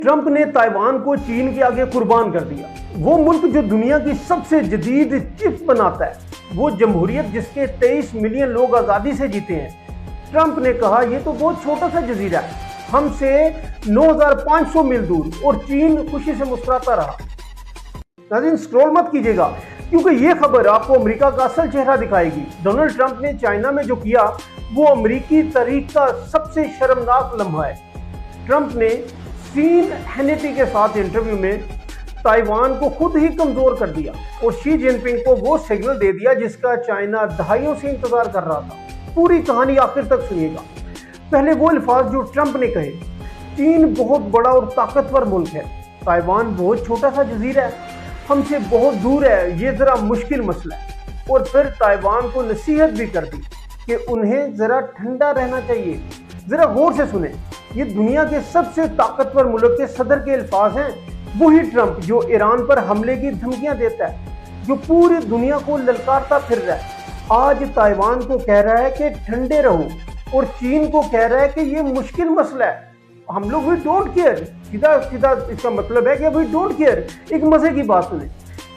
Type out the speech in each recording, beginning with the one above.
Trump ने Taiwan को चीन के आगे कुर्बान कर दिया। वो मुल्क जो दुनिया की सबसे जदीद चिप्स बनाता है, वो जमहूरियत जिसके 23 मिलियन लोग आज़ादी से जीते हैं। ट्रंप ने कहा ये तो बहुत छोटा सा जजीरा है, हमसे 9500 मील दूर, और चीन खुशी से मुस्कुराता रहा। नाज़रीन, स्क्रॉल मत कीजिएगा क्योंकि ये खबर आपको अमेरिका का असल चेहरा दिखाएगी। डोनाल्ड ट्रंप ने चाइना में जो किया वो अमेरिकी तारीख का सबसे शर्मनाक लम्हा है। ट्रंप ने सीन हैनिटी के साथ इंटरव्यू में ताइवान को खुद ही कमजोर कर दिया और शी जिनपिंग को वो सिग्नल दे दिया जिसका चाइना दहाइयों से इंतजार कर रहा था। पूरी कहानी आखिर तक सुनिएगा। पहले वो अल्फाज जो ट्रंप ने कहे, चीन बहुत बड़ा और ताकतवर मुल्क है, ताइवान बहुत छोटा सा जजीरा है, हमसे बहुत दूर है, ये जरा मुश्किल मसला है। और फिर ताइवान को नसीहत भी कर दी कि उन्हें जरा ठंडा रहना चाहिए। जरा गौर से सुने, ये दुनिया के सबसे ताकतवर मुल्क के सदर के अल्फाज हैं। वही ट्रंप जो ईरान पर हमले की धमकियां देता है, जो पूरी दुनिया को ललकारता फिर रहा है, आज ताइवान को कह रहा है कि ठंडे रहो, और चीन को कह रहा है कि ये मुश्किल मसला है, हम लोग वी डोंट केयर। सीधा सीधा इसका मतलब है कि वी डोंट केयर। एक मजे की बात सुने,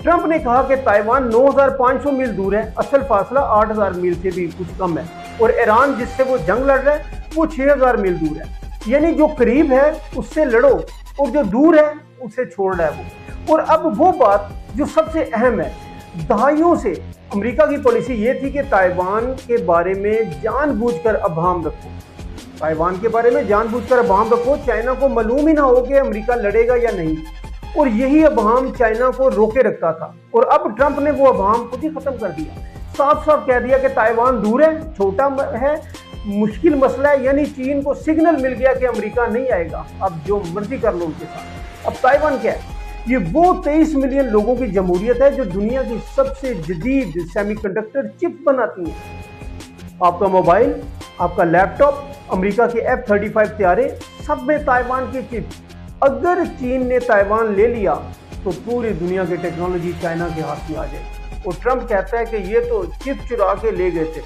ट्रंप ने कहा कि ताइवान 9500 मील दूर है, असल फासला 8000 मील से भी कुछ कम है, और ईरान जिससे वो जंग लड़ रहा है वो 6000 मील दूर है। यानी जो करीब है उससे लड़ो और जो दूर है उसे छोड़ रहा है वो। और अब वो बात जो सबसे अहम है, दहाइयों से अमेरिका की पॉलिसी ये थी कि ताइवान के बारे में जानबूझकर अभाम रखो, ताइवान के बारे में जानबूझकर अभाम रखो, चाइना को मालूम ही ना हो कि अमेरिका लड़ेगा या नहीं। और यही अभाम चाइना को रोके रखता था, और अब ट्रंप ने वो अभाम खुद ही खत्म कर दिया। साफ साफ कह दिया कि ताइवान दूर है, छोटा है, मुश्किल मसला है। यानी चीन को सिग्नल मिल गया कि अमेरिका नहीं आएगा, अब जो मर्जी कर लो उनके साथ। अब ताइवान क्या है? ये वो 23 मिलियन लोगों की जमहूरियत है जो दुनिया की सबसे जदीद सेमीकंडक्टर चिप बनाती है। आपका मोबाइल, आपका लैपटॉप, अमेरिका के F-35 तैयारे, सब में ताइवान की चिप। अगर चीन ने ताइवान ले लिया तो पूरी दुनिया की टेक्नोलॉजी चाइना के हाथ में आ जाएगी। और ट्रंप कहता है कि ये तो चिप चुरा के ले गए थे,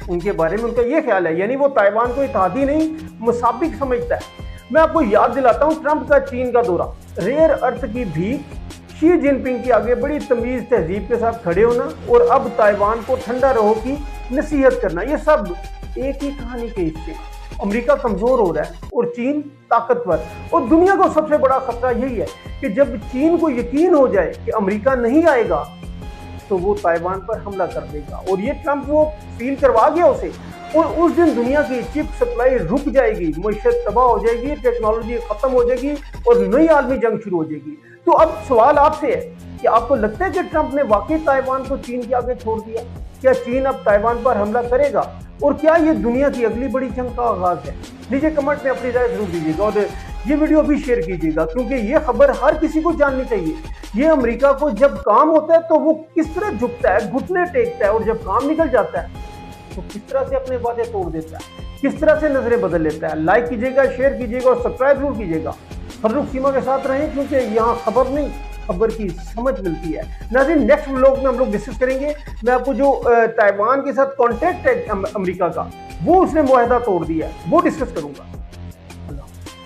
उनके बारे में उनका ये ख्याल है। यानी वो ताइवान को इत्तेहादी नहीं, मुसाबिक समझता है। मैं आपको याद दिलाता हूँ ट्रंप का चीन का दौरा, रेयर अर्थ की भीख, शी जिनपिंग के आगे बड़ी तमीज तहजीब के साथ खड़े होना, और अब ताइवान को ठंडा रहो की नसीहत करना, ये सब एक ही कहानी के हिस्से। अमेरिका कमजोर हो रहा है और चीन ताकतवर। और दुनिया को सबसे बड़ा खतरा यही है कि जब चीन को यकीन हो जाए कि अमेरिका नहीं आएगा तो वो ताइवान पर हमला कर देगा। और ये ट्रंप वो फील करवा गया उसे, और उस दिन दुनिया की चिप सप्लाई रुक जाएगी, मईशत तबाह हो जाएगी, टेक्नोलॉजी खत्म हो जाएगी और नई आलमी जंग शुरू हो जाएगी। तो अब सवाल आपसे है कि आपको लगता है कि ट्रंप ने वाकई ताइवान को चीन के आगे छोड़ दिया? क्या चीन अब ताइवान पर हमला करेगा? और क्या ये दुनिया की अगली बड़ी जंग का आगाज है? नीचे कमेंट में अपनी राय जरूर दीजिएगा, और ये वीडियो भी शेयर कीजिएगा, क्योंकि ये खबर हर किसी को जाननी चाहिए। ये अमेरिका को जब काम होता है तो वो किस तरह झुकता है, घुटने टेकता है, और जब काम निकल जाता है तो किस तरह से अपने वादे तोड़ देता है, किस तरह से नजरें बदल लेता है। लाइक कीजिएगा, शेयर कीजिएगा और सब्सक्राइब जरूर कीजिएगा। फर्रुख सीमा के साथ रहें, क्योंकि यहाँ खबर नहीं, खबर की समझ मिलती है। नाज़रीन, नेक्स्ट व्लॉग में हम लोग डिस्कस करेंगे। मैं आपको जो ताइवान के साथ कॉन्टेक्ट है अमेरिका का, वो उसने मुआहदा तोड़ दिया है, वो डिस्कस करूंगा।